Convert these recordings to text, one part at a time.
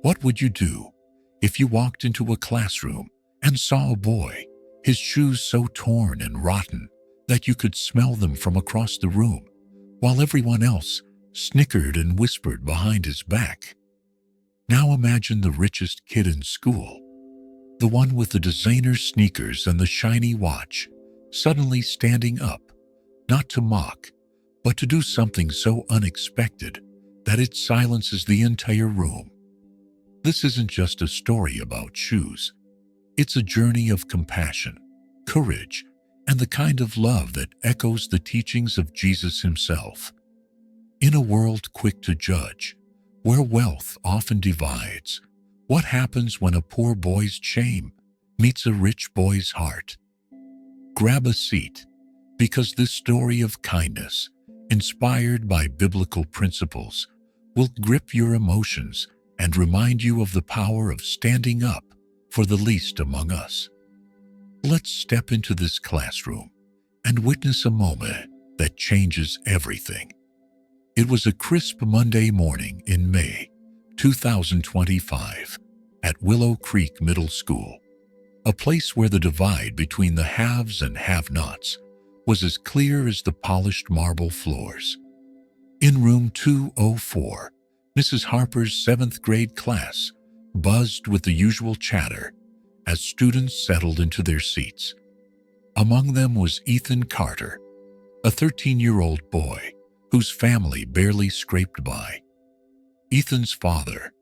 What would you do if you walked into a classroom and saw a boy, his shoes so torn and rotten that you could smell them from across the room, while everyone else snickered and whispered behind his back? Now imagine the richest kid in school, the one with the designer sneakers and the shiny watch, suddenly standing up, not to mock, but to do something so unexpected that it silences the entire room. This isn't just a story about shoes. It's a journey of compassion, courage, and the kind of love that echoes the teachings of Jesus himself. In a world quick to judge, where wealth often divides, what happens when a poor boy's shame meets a rich boy's heart? Grab a seat, because this story of kindness, inspired by biblical principles, will grip your emotions and remind you of the power of standing up for the least among us. Let's step into this classroom and witness a moment that changes everything. It was a crisp Monday morning in May 2025 at Willow Creek Middle School, a place where the divide between the haves and have-nots was as clear as the polished marble floors. In room 204, Mrs. Harper's 7th grade class buzzed with the usual chatter as students settled into their seats. Among them was Ethan Carter, a 13-year-old boy whose family barely scraped by. Ethan's father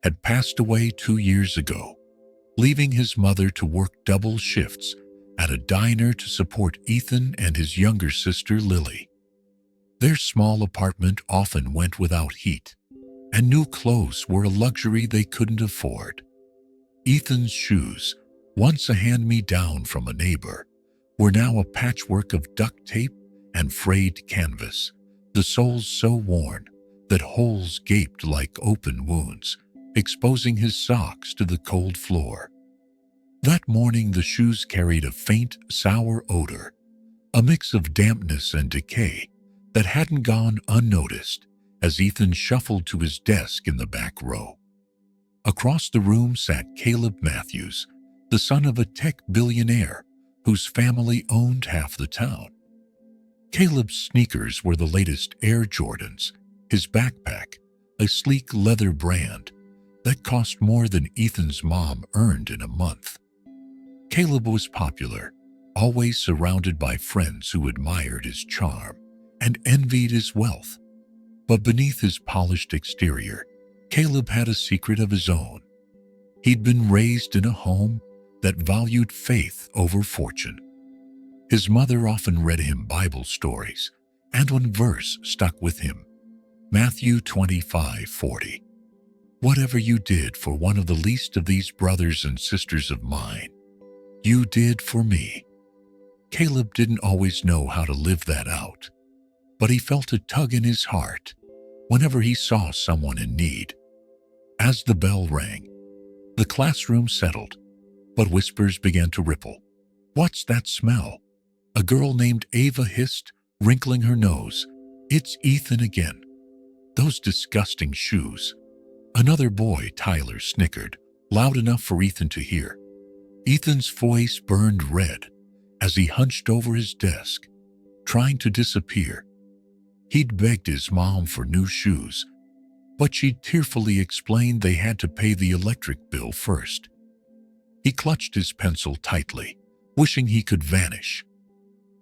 had passed away 2 years ago, leaving his mother to work double shifts at a diner to support Ethan and his younger sister Lily. Their small apartment often went without heat, and new clothes were a luxury they couldn't afford. Ethan's shoes, once a hand-me-down from a neighbor, were now a patchwork of duct tape and frayed canvas, the soles so worn that holes gaped like open wounds, exposing his socks to the cold floor. That morning the shoes carried a faint, sour odor, a mix of dampness and decay that hadn't gone unnoticed as Ethan shuffled to his desk in the back row. Across the room sat Caleb Matthews, the son of a tech billionaire whose family owned half the town. Caleb's sneakers were the latest Air Jordans, his backpack, a sleek leather brand that cost more than Ethan's mom earned in a month. Caleb was popular, always surrounded by friends who admired his charm and envied his wealth. But beneath his polished exterior, Caleb had a secret of his own. He'd been raised in a home that valued faith over fortune. His mother often read him Bible stories, and one verse stuck with him: Matthew 25:40. Whatever you did for one of the least of these brothers and sisters of mine, you did for me. Caleb didn't always know how to live that out, but he felt a tug in his heart whenever he saw someone in need. As the bell rang, the classroom settled, but whispers began to ripple. "What's that smell?" A girl named Ava hissed, wrinkling her nose. "It's Ethan again. Those disgusting shoes." Another boy, Tyler, snickered, loud enough for Ethan to hear. Ethan's voice burned red as he hunched over his desk, trying to disappear. He'd begged his mom for new shoes, but she tearfully explained they had to pay the electric bill first. He clutched his pencil tightly, wishing he could vanish.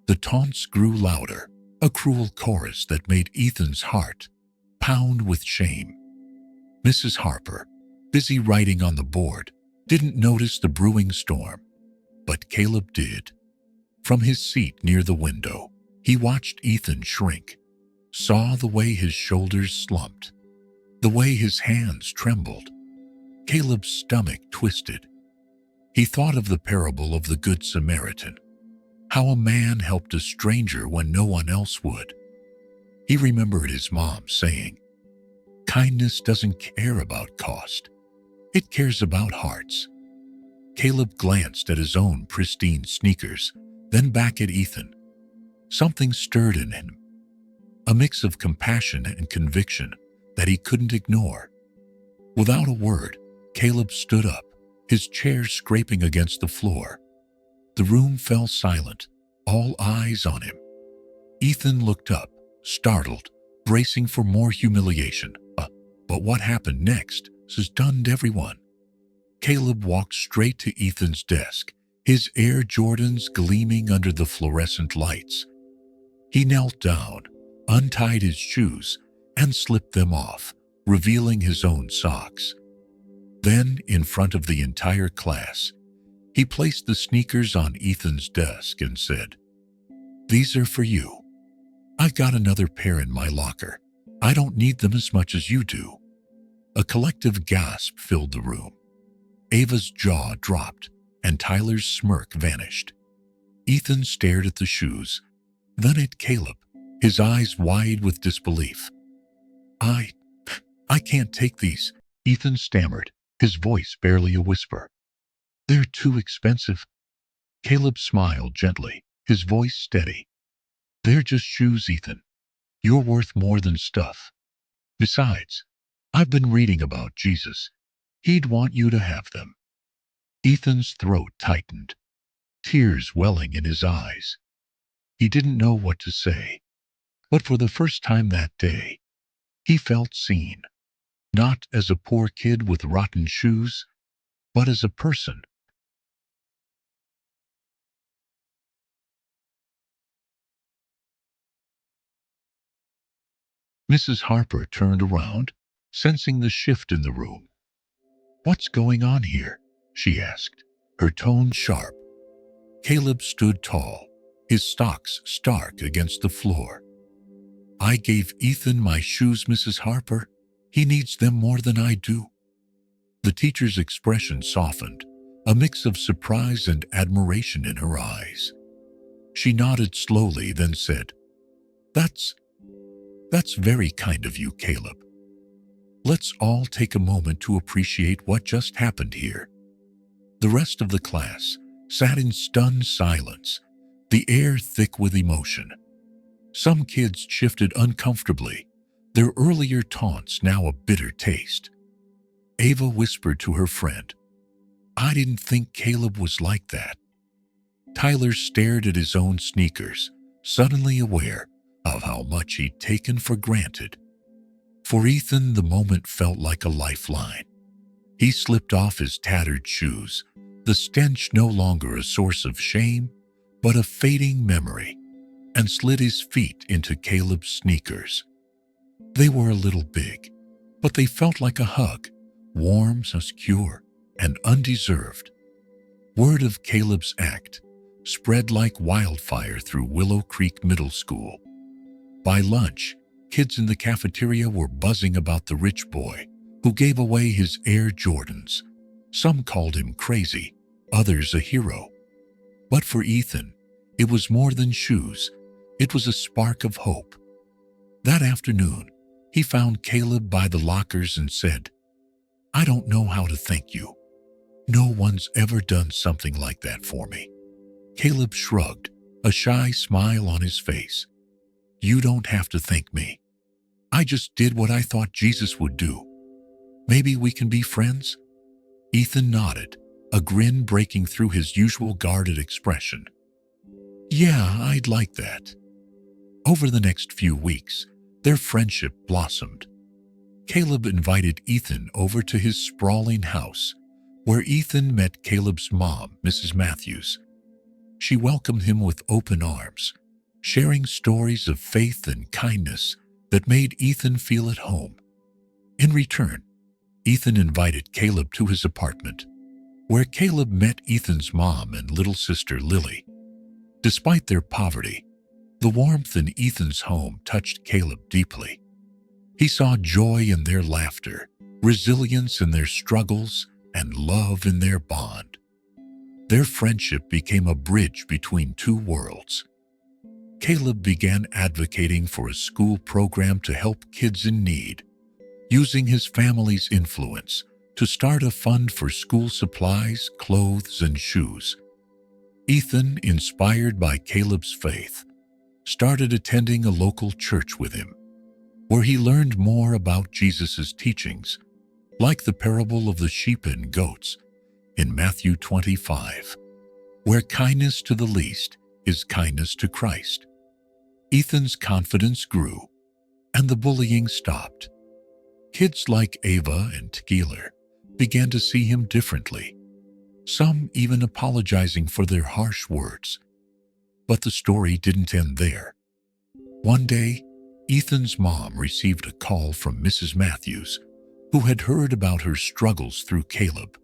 The taunts grew louder, a cruel chorus that made Ethan's heart pound with shame. Mrs. Harper, busy writing on the board, didn't notice the brewing storm, but Caleb did. From his seat near the window, he watched Ethan shrink, saw the way his shoulders slumped, the way his hands trembled. Caleb's stomach twisted. He thought of the parable of the Good Samaritan, how a man helped a stranger when no one else would. He remembered his mom saying, "Kindness doesn't care about cost. It cares about hearts." Caleb glanced at his own pristine sneakers, then back at Ethan. Something stirred in him, a mix of compassion and conviction that he couldn't ignore. Without a word, Caleb stood up, his chair scraping against the floor. The room fell silent, all eyes on him. Ethan looked up, startled, bracing for more humiliation. But what happened next stunned everyone. Caleb walked straight to Ethan's desk, his Air Jordans gleaming under the fluorescent lights. He knelt down, untied his shoes, and slipped them off, revealing his own socks. Then, in front of the entire class, he placed the sneakers on Ethan's desk and said, "These are for you. I've got another pair in my locker. I don't need them as much as you do." A collective gasp filled the room. Ava's jaw dropped, and Tyler's smirk vanished. Ethan stared at the shoes, then at Caleb, his eyes wide with disbelief. I can't take these," Ethan stammered, his voice barely a whisper. "They're too expensive." Caleb smiled gently, his voice steady. "They're just shoes, Ethan. You're worth more than stuff. Besides, I've been reading about Jesus. He'd want you to have them." Ethan's throat tightened, tears welling in his eyes. He didn't know what to say, but for the first time that day, he felt seen, not as a poor kid with rotten shoes, but as a person. Mrs. Harper turned around, sensing the shift in the room. "What's going on here?" she asked, her tone sharp. Caleb stood tall, his stocks stark against the floor. "I gave Ethan my shoes, Mrs. Harper. He needs them more than I do." The teacher's expression softened, a mix of surprise and admiration in her eyes. She nodded slowly, then said, That's very kind of you, Caleb. Let's all take a moment to appreciate what just happened here." The rest of the class sat in stunned silence, the air thick with emotion. Some kids shifted uncomfortably, their earlier taunts now a bitter taste. Ava whispered to her friend, "I didn't think Caleb was like that." Tyler stared at his own sneakers, suddenly aware of how much he'd taken for granted. For Ethan, the moment felt like a lifeline. He slipped off his tattered shoes, the stench no longer a source of shame, but a fading memory, and slid his feet into Caleb's sneakers. They were a little big, but they felt like a hug, warm, secure, and undeserved. Word of Caleb's act spread like wildfire through Willow Creek Middle School. By lunch, kids in the cafeteria were buzzing about the rich boy who gave away his Air Jordans. Some called him crazy, others a hero. But for Ethan, it was more than shoes. It was a spark of hope. That afternoon, he found Caleb by the lockers and said, "I don't know how to thank you. No one's ever done something like that for me." Caleb shrugged, a shy smile on his face. "You don't have to thank me. I just did what I thought Jesus would do. Maybe we can be friends?" Ethan nodded, a grin breaking through his usual guarded expression. "Yeah, I'd like that." Over the next few weeks, their friendship blossomed. Caleb invited Ethan over to his sprawling house, where Ethan met Caleb's mom, Mrs. Matthews. She welcomed him with open arms, sharing stories of faith and kindness that made Ethan feel at home. In return, Ethan invited Caleb to his apartment, where Caleb met Ethan's mom and little sister Lily. Despite their poverty, the warmth in Ethan's home touched Caleb deeply. He saw joy in their laughter, resilience in their struggles, and love in their bond. Their friendship became a bridge between two worlds. Caleb began advocating for a school program to help kids in need, using his family's influence to start a fund for school supplies, clothes, and shoes. Ethan, inspired by Caleb's faith, started attending a local church with him, where he learned more about Jesus' teachings like the parable of the sheep and goats in Matthew 25, where kindness to the least is kindness to Christ. Ethan's confidence grew, and the bullying stopped. Kids like Ava and Tequila began to see him differently, some even apologizing for their harsh words. But the story didn't end there. One day, Ethan's mom received a call from Mrs. Matthews, who had heard about her struggles through Caleb.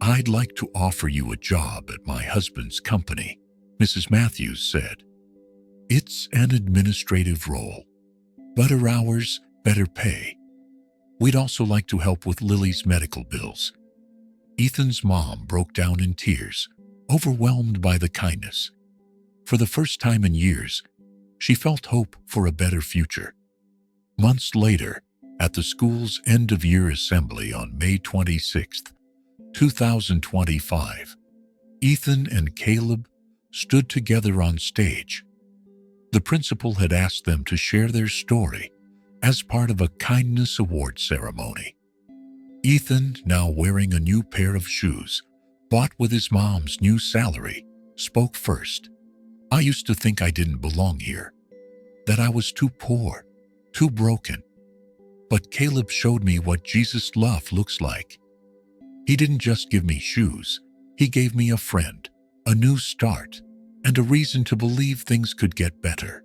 "I'd like to offer you a job at my husband's company," Mrs. Matthews said. "It's an administrative role, better hours, better pay. We'd also like to help with Lily's medical bills." Ethan's mom broke down in tears, overwhelmed by the kindness. For the first time in years, she felt hope for a better future. Months later, at the school's end-of-year assembly on May 26, 2025, Ethan and Caleb stood together on stage. The principal had asked them to share their story as part of a kindness award ceremony. Ethan, now wearing a new pair of shoes, bought with his mom's new salary, spoke first. "I used to think I didn't belong here, that I was too poor, too broken. But Caleb showed me what Jesus' love looks like. He didn't just give me shoes, he gave me a friend, a new start, and a reason to believe things could get better."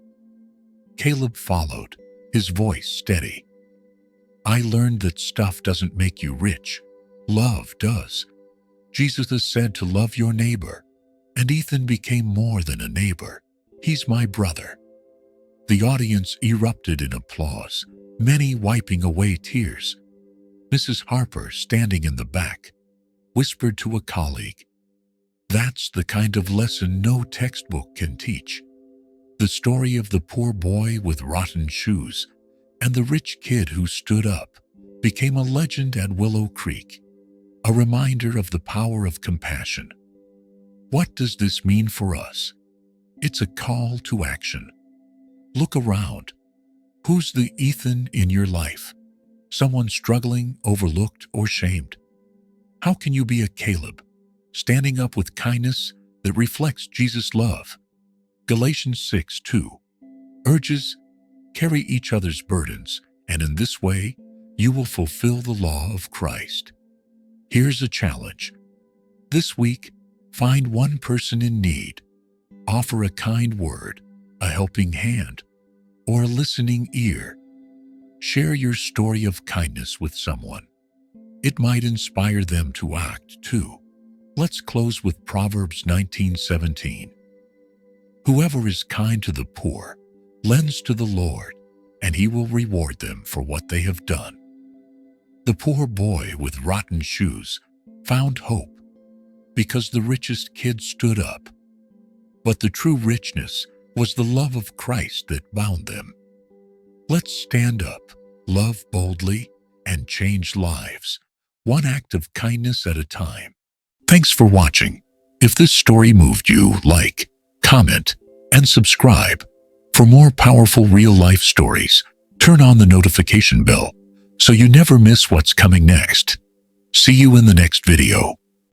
Caleb followed, his voice steady. "I learned that stuff doesn't make you rich. Love does. Jesus has said to love your neighbor, and Ethan became more than a neighbor. He's my brother." The audience erupted in applause, many wiping away tears. Mrs. Harper, standing in the back, whispered to a colleague, "That's the kind of lesson no textbook can teach." The story of the poor boy with rotten shoes and the rich kid who stood up became a legend at Willow Creek, a reminder of the power of compassion. What does this mean for us? It's a call to action. Look around. Who's the Ethan in your life? Someone struggling, overlooked, or shamed? How can you be a Caleb, standing up with kindness that reflects Jesus' love? Galatians 6:2 urges, "Carry each other's burdens, and in this way you will fulfill the law of Christ." Here's a challenge. This week, find one person in need. Offer a kind word, a helping hand, or a listening ear. Share your story of kindness with someone. It might inspire them to act too. Let's close with Proverbs 19:17. "Whoever is kind to the poor lends to the Lord, and he will reward them for what they have done." The poor boy with rotten shoes found hope because the richest kid stood up. But the true richness was the love of Christ that bound them. Let's stand up, love boldly, and change lives, one act of kindness at a time. Thanks for watching. If this story moved you, like, comment, and subscribe. For more powerful real-life stories, turn on the notification bell so you never miss what's coming next. See you in the next video.